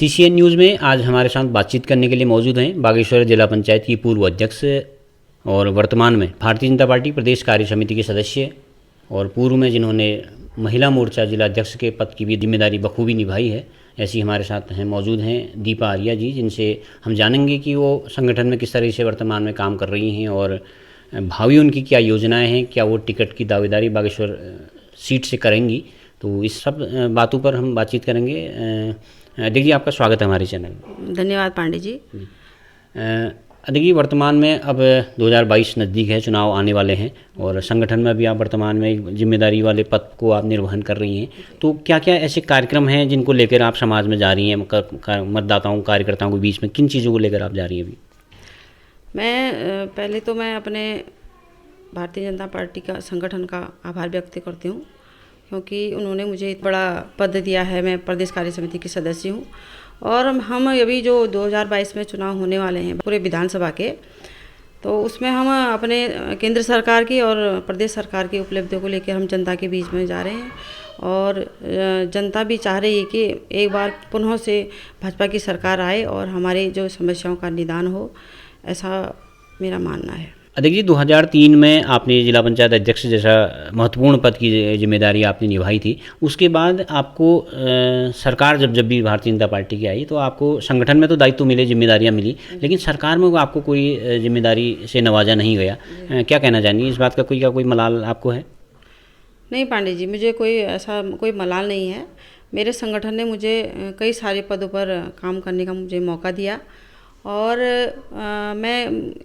CCN news में आज हमारे साथ बातचीत करने के लिए मौजूद हैं बागेश्वर जिला पंचायत की पूर्व अध्यक्ष और वर्तमान में भारतीय जनता पार्टी प्रदेश कार्य समिति के सदस्य और पूर्व में जिन्होंने महिला मोर्चा जिला अध्यक्ष के पद की भी जिम्मेदारी बखूबी निभाई है, ऐसी हमारे साथ हैं मौजूद हैं दीपा आर्या जी, जिनसे हम जानेंगे कि वो संगठन में किस तरह से वर्तमान में काम कर रही हैं और भावी उनकी क्या योजनाएं हैं, क्या वो टिकट की दावेदारी बागेश्वर सीट से करेंगी। तो इस सब बातों पर हम बातचीत करेंगे। अध्यक्ष जी, आपका स्वागत है हमारे चैनल में। धन्यवाद पांडे जी। अध्यक्ष जी, वर्तमान में अब 2022 नज़दीक है, चुनाव आने वाले हैं और संगठन में अभी आप वर्तमान में एक जिम्मेदारी वाले पद को आप निर्वहन कर रही हैं, तो क्या क्या ऐसे कार्यक्रम हैं जिनको लेकर आप समाज में जा रही हैं, मतदाताओं कार्यकर्ताओं के बीच में किन चीज़ों को लेकर आप जा रही हैं अभी? पहले तो मैं अपने भारतीय जनता पार्टी का संगठन का आभार व्यक्त करती हूँ, क्योंकि उन्होंने मुझे एक बड़ा पद दिया है। मैं प्रदेश कार्य समिति की सदस्य हूँ और हम अभी जो 2022 में चुनाव होने वाले हैं पूरे विधानसभा के, तो उसमें हम अपने केंद्र सरकार की और प्रदेश सरकार की उपलब्धियों को लेकर हम जनता के बीच में जा रहे हैं और जनता भी चाह रही है कि एक बार पुनः से भाजपा की सरकार आए और हमारी जो समस्याओं का निदान हो, ऐसा मेरा मानना है। अध्यक्ष जी, 2003 में आपने जिला पंचायत अध्यक्ष जैसा महत्वपूर्ण पद की जिम्मेदारी आपने निभाई थी। उसके बाद आपको सरकार जब भी भारतीय जनता पार्टी की आई तो आपको संगठन में तो दायित्व मिले, जिम्मेदारियां मिली, लेकिन सरकार में आपको कोई जिम्मेदारी से नवाजा नहीं गया। क्या कहना चाहेंगी इस बात का? कोई मलाल आपको है? नहीं पांडे जी, मुझे ऐसा कोई मलाल नहीं है। मेरे संगठन ने मुझे कई सारे पदों पर काम करने का मुझे मौका दिया और मैं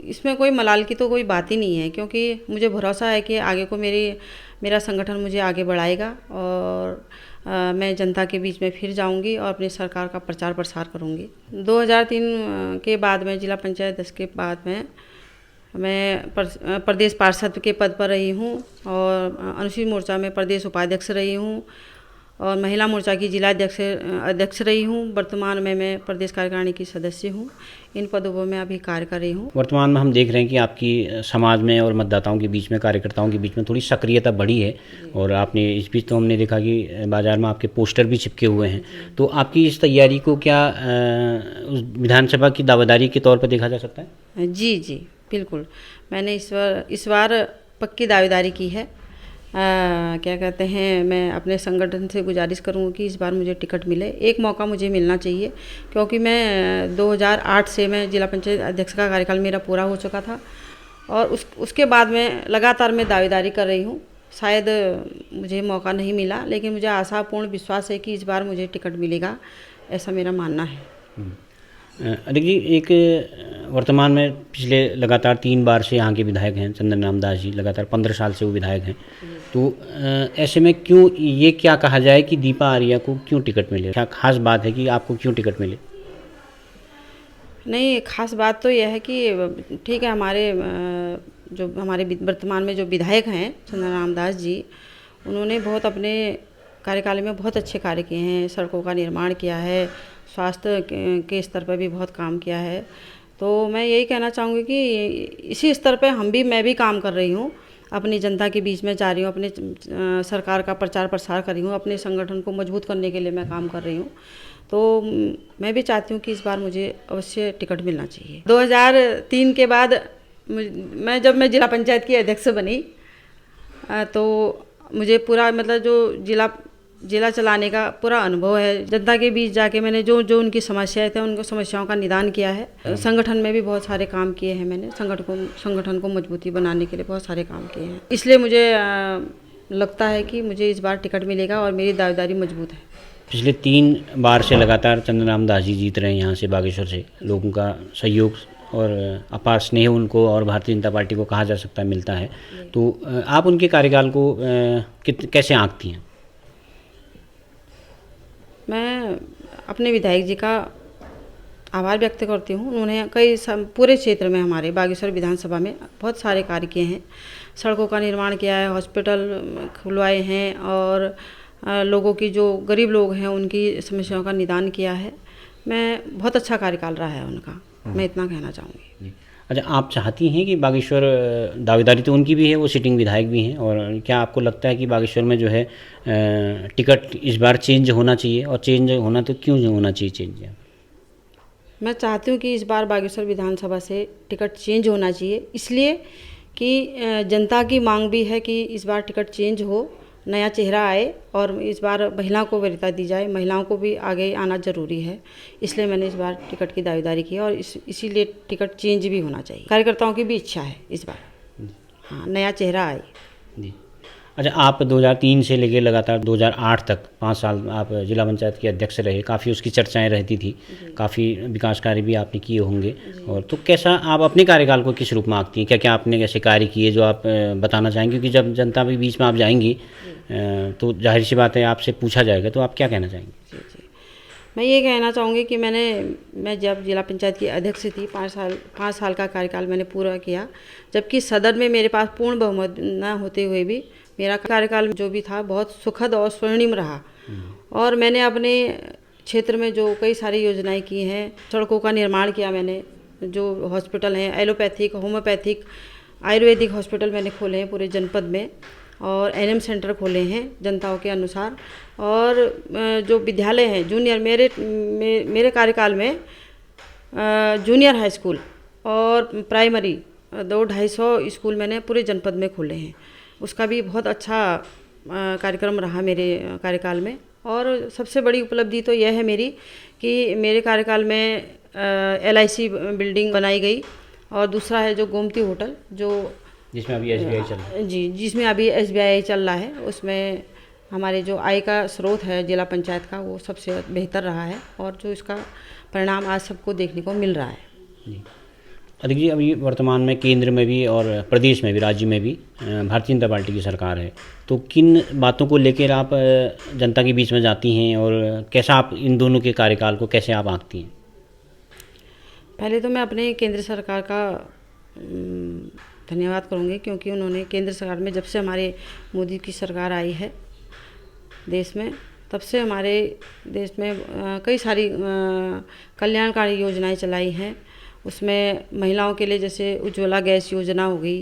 इसमें कोई मलाल की तो कोई बात ही नहीं है, क्योंकि मुझे भरोसा है कि आगे को मेरा संगठन मुझे आगे बढ़ाएगा और मैं जनता के बीच में फिर जाऊंगी और अपनी सरकार का प्रचार प्रसार करूंगी। 2003 के बाद में जिला पंचायत अध्यक्ष के बाद में मैं प्रदेश पार्षद के पद पर रही हूँ और अनुसूचित मोर्चा में प्रदेश उपाध्यक्ष रही हूँ और महिला मोर्चा की जिला अध्यक्ष रही हूँ। वर्तमान में मैं प्रदेश कार्यकारिणी की सदस्य हूँ। इन पदों पर मैं अभी कार्य कर रही हूँ। वर्तमान में हम देख रहे हैं कि आपकी समाज में और मतदाताओं के बीच में, कार्यकर्ताओं के बीच में थोड़ी सक्रियता बढ़ी है और आपने इस बीच तो हमने देखा कि बाजार में आपके पोस्टर भी चिपके हुए हैं। तो आपकी इस तैयारी को क्या विधानसभा की दावेदारी के तौर पर देखा जा सकता है? जी जी बिल्कुल, मैंने इस बार पक्की दावेदारी की है। क्या कहते हैं, मैं अपने संगठन से गुजारिश करूँगी कि इस बार मुझे टिकट मिले। एक मौका मुझे मिलना चाहिए, क्योंकि मैं 2008 से मैं जिला पंचायत अध्यक्ष का कार्यकाल मेरा पूरा हो चुका था और उसके बाद में लगातार मैं दावेदारी कर रही हूँ। शायद मुझे मौका नहीं मिला, लेकिन मुझे आशापूर्ण विश्वास है कि इस बार मुझे टिकट मिलेगा, ऐसा मेरा मानना है। अध्यक्ष जी, एक वर्तमान में पिछले लगातार 3 बार से यहाँ के विधायक हैं चंदन राम दास जी, लगातार 15 साल से वो विधायक हैं। तो ऐसे में क्यों ये क्या कहा जाए कि दीपा आर्या को क्यों टिकट मिले? क्या खास बात है कि आपको क्यों टिकट मिले? नहीं, खास बात तो यह है कि ठीक है, हमारे वर्तमान में जो विधायक हैं चंदन राम दास जी, उन्होंने बहुत अपने कार्यकाल में बहुत अच्छे कार्य किए हैं। सड़कों का निर्माण किया है, स्वास्थ्य के स्तर पर भी बहुत काम किया है। तो मैं यही कहना चाहूँगी कि इसी स्तर पे मैं भी काम कर रही हूँ, अपनी जनता के बीच में जा रही हूँ, अपने सरकार का प्रचार प्रसार कर रही हूँ, अपने संगठन को मजबूत करने के लिए मैं काम कर रही हूँ। तो मैं भी चाहती हूँ कि इस बार मुझे अवश्य टिकट मिलना चाहिए। 2003 के बाद जब मैं जिला पंचायत की अध्यक्ष बनी तो मुझे पूरा जो जिला चलाने का पूरा अनुभव है। जनता के बीच जाके मैंने जो उनकी समस्याएं थे, उनको समस्याओं का निदान किया है। संगठन में भी बहुत सारे काम किए हैं मैंने, संगठन को मजबूती बनाने के लिए बहुत सारे काम किए हैं। इसलिए मुझे लगता है कि मुझे इस बार टिकट मिलेगा और मेरी दावेदारी मजबूत है। पिछले 3 बार से लगातार चंदन राम दास जी जीत रहे हैं यहाँ से बागेश्वर से। लोगों का सहयोग और अपार स्नेह उनको और भारतीय जनता पार्टी को कहा जा सकता है मिलता है। तो आप उनके कार्यकाल को कैसे आंकती हैं? मैं अपने विधायक जी का आभार व्यक्त करती हूँ। उन्होंने पूरे क्षेत्र में, हमारे बागेश्वर विधानसभा में बहुत सारे कार्य किए हैं। सड़कों का निर्माण किया है, हॉस्पिटल खुलवाए हैं और लोगों की, जो गरीब लोग हैं, उनकी समस्याओं का निदान किया है। बहुत अच्छा कार्यकाल रहा है उनका, मैं इतना कहना चाहूँगी। अच्छा, आप चाहती हैं कि बागेश्वर, दावेदारी तो उनकी भी है, वो सिटिंग विधायक भी हैं, और क्या आपको लगता है कि बागेश्वर में टिकट इस बार चेंज होना चाहिए? और चेंज होना तो क्यों होना चाहिए चेंज? मैं चाहती हूँ कि इस बार बागेश्वर विधानसभा से टिकट चेंज होना चाहिए, इसलिए कि जनता की मांग भी है कि इस बार टिकट चेंज हो, नया चेहरा आए और इस बार महिलाओं को वरीयता दी जाए, महिलाओं को भी आगे आना ज़रूरी है। इसलिए मैंने इस बार टिकट की दावेदारी की और इसीलिए टिकट चेंज भी होना चाहिए। कार्यकर्ताओं की भी इच्छा है इस बार, हाँ, नया चेहरा आए। जी। अच्छा, आप 2003 से लेकर लगातार 2008 तक 5 साल आप जिला पंचायत के अध्यक्ष रहे, काफ़ी उसकी चर्चाएं रहती थी, काफ़ी विकास कार्य भी आपने किए होंगे। और तो कैसा आप अपने कार्यकाल को किस रूप में आंकती हैं, क्या क्या आपने कैसे कार्य किए जो आप बताना चाहेंगे? क्योंकि जब जनता के बीच में आप जाएंगी तो जाहिर सी बात है आपसे पूछा जाएगा, तो आप क्या कहना चाहेंगे? जी जी, मैं ये कहना चाहूँगी कि मैं जब जिला पंचायत की अध्यक्ष थी 5 साल का कार्यकाल मैंने पूरा किया, जबकि सदन में मेरे पास पूर्ण बहुमत न होते हुए भी मेरा कार्यकाल जो भी था बहुत सुखद और स्वर्णिम रहा। और मैंने अपने क्षेत्र में जो कई सारी योजनाएं की हैं, सड़कों का निर्माण किया मैंने, जो हॉस्पिटल हैं एलोपैथिक, होम्योपैथिक, आयुर्वेदिक हॉस्पिटल मैंने खोले हैं पूरे जनपद में, और एनएम सेंटर खोले हैं जनताओं के अनुसार। और जो विद्यालय हैं जूनियर, मेरे कार्यकाल में जूनियर हाई स्कूल और प्राइमरी 200-250 स्कूल मैंने पूरे जनपद में खोले हैं। उसका भी बहुत अच्छा कार्यक्रम रहा मेरे कार्यकाल में। और सबसे बड़ी उपलब्धि तो यह है मेरी कि मेरे कार्यकाल में LIC बिल्डिंग बनाई गई, और दूसरा है जो गोमती होटल, जो जिसमें अभी SBI चल रहा है। जी, जिसमें अभी SBI चल रहा है, उसमें हमारे जो आय का स्रोत है जिला पंचायत का वो सबसे बेहतर रहा है, और जो इसका परिणाम आज सबको देखने को मिल रहा है। जी, अधिक जी, अभी वर्तमान में केंद्र में भी और प्रदेश में भी, राज्य में भी भारतीय जनता पार्टी की सरकार है, तो किन बातों को लेकर आप जनता के बीच में जाती हैं और कैसा आप इन दोनों के कार्यकाल को कैसे आप आंकती हैं? पहले तो मैं अपने केंद्र सरकार का धन्यवाद करूँगी, क्योंकि उन्होंने केंद्र सरकार में जब से हमारे मोदी की सरकार आई है देश में, तब से हमारे देश में कई सारी कल्याणकारी योजनाएं चलाई हैं। उसमें महिलाओं के लिए जैसे उज्ज्वला गैस योजना हो गई,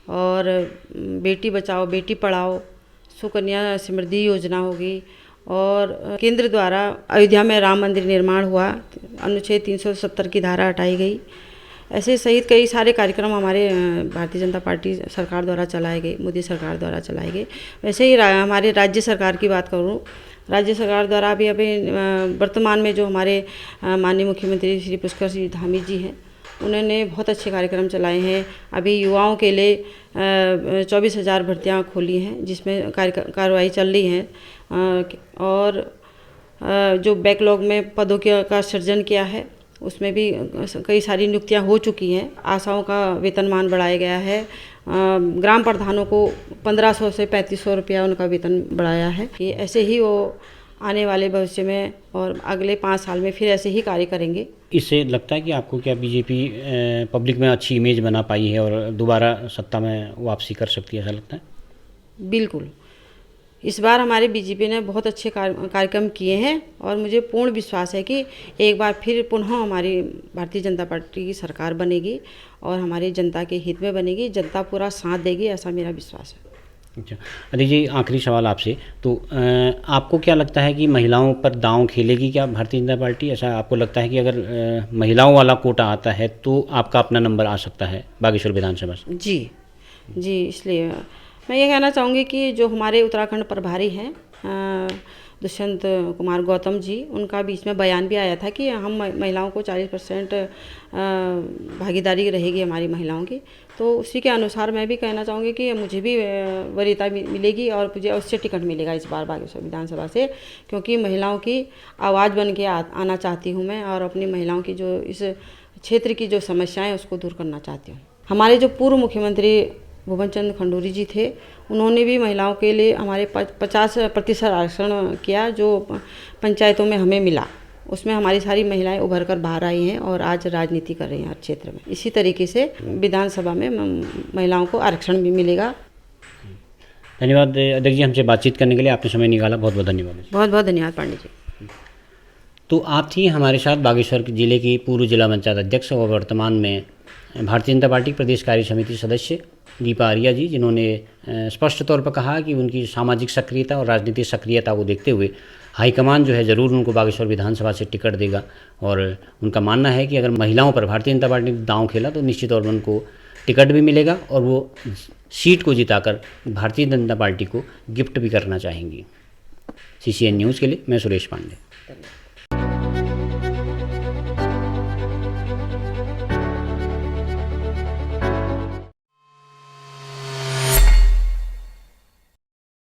और बेटी बचाओ बेटी पढ़ाओ, सुकन्या समृद्धि योजना हो गई, और केंद्र द्वारा अयोध्या में राम मंदिर निर्माण हुआ, अनुच्छेद 370 की धारा हटाई गई। ऐसे सहित कई सारे कार्यक्रम हमारे भारतीय जनता पार्टी सरकार द्वारा चलाए गए, मोदी सरकार द्वारा चलाए गए। वैसे ही हमारे राज्य सरकार की बात करूँ, राज्य सरकार द्वारा भी अभी वर्तमान में जो हमारे माननीय मुख्यमंत्री श्री पुष्कर सिंह धामी जी हैं, उन्होंने बहुत अच्छे कार्यक्रम चलाए हैं। अभी युवाओं के लिए 24,000 भर्तियाँ खोली हैं, जिसमें कार्रवाई चल रही है, और जो बैकलॉग में पदों का सृजन किया है, उसमें भी कई सारी नियुक्तियां हो चुकी हैं। आशाओं का वेतनमान बढ़ाया गया है, ग्राम प्रधानों को 1500 से 3500 रुपया उनका वेतन बढ़ाया है। कि ऐसे ही वो आने वाले भविष्य में और अगले 5 साल में फिर ऐसे ही कार्य करेंगे। इससे लगता है कि आपको क्या बीजेपी पब्लिक में अच्छी इमेज बना पाई है और दोबारा सत्ता में वापसी कर सकती है, ऐसा लगता है? बिल्कुल, इस बार हमारे बीजेपी ने बहुत अच्छे कार्यक्रम किए हैं, और मुझे पूर्ण विश्वास है कि एक बार फिर पुनः हमारी भारतीय जनता पार्टी की सरकार बनेगी और हमारी जनता के हित में बनेगी, जनता पूरा साथ देगी, ऐसा मेरा विश्वास है। अच्छा, अदिति जी, आखिरी सवाल आपसे, तो आपको क्या लगता है कि महिलाओं पर दांव खेलेगी क्या भारतीय जनता पार्टी? ऐसा आपको लगता है कि अगर महिलाओं वाला कोटा आता है तो आपका अपना नंबर आ सकता है बागेश्वर विधानसभा से? जी, इसलिए मैं ये कहना चाहूँगी कि जो हमारे उत्तराखंड प्रभारी हैं दुष्यंत कुमार गौतम जी, उनका बीच में बयान भी आया था कि हम महिलाओं को 40% भागीदारी रहेगी हमारी महिलाओं की। तो उसी के अनुसार मैं भी कहना चाहूँगी कि मुझे भी वरीयता मिलेगी और मुझे अवश्य टिकट मिलेगा इस बार बागेश्वर विधानसभा से, क्योंकि महिलाओं की आवाज़ बन के आना चाहती हूँ मैं, और अपनी महिलाओं की जो इस क्षेत्र की जो समस्याएँ उसको दूर करना चाहती हूँ। हमारे जो पूर्व मुख्यमंत्री भुवन चंद्र खंडूरी जी थे, उन्होंने भी महिलाओं के लिए हमारे 50% आरक्षण किया जो पंचायतों में हमें मिला। उसमें हमारी सारी महिलाएं उभर कर बाहर आई हैं और आज राजनीति कर रही हैं हर क्षेत्र में। इसी तरीके से विधानसभा में महिलाओं को आरक्षण भी मिलेगा। धन्यवाद अध्यक्ष जी, हमसे बातचीत करने के लिए आपने समय निकाला, बहुत बहुत धन्यवाद। बहुत बहुत धन्यवाद पांडे जी। तो आप थी हमारे साथ बागेश्वर जिले की पूर्व जिला पंचायत अध्यक्ष और वर्तमान में भारतीय जनता पार्टी प्रदेश कार्य समिति सदस्य दीपा आर्या जी, जिन्होंने स्पष्ट तौर पर कहा कि उनकी सामाजिक सक्रियता और राजनीतिक सक्रियता को देखते हुए हाईकमान जो है ज़रूर उनको बागेश्वर विधानसभा से टिकट देगा। और उनका मानना है कि अगर महिलाओं पर भारतीय जनता पार्टी ने दांव खेला तो निश्चित तौर पर उनको टिकट भी मिलेगा और वो सीट को जिताकर भारतीय जनता पार्टी को गिफ्ट भी करना चाहेंगी। CCN न्यूज़ के लिए मैं सुरेश पांडे।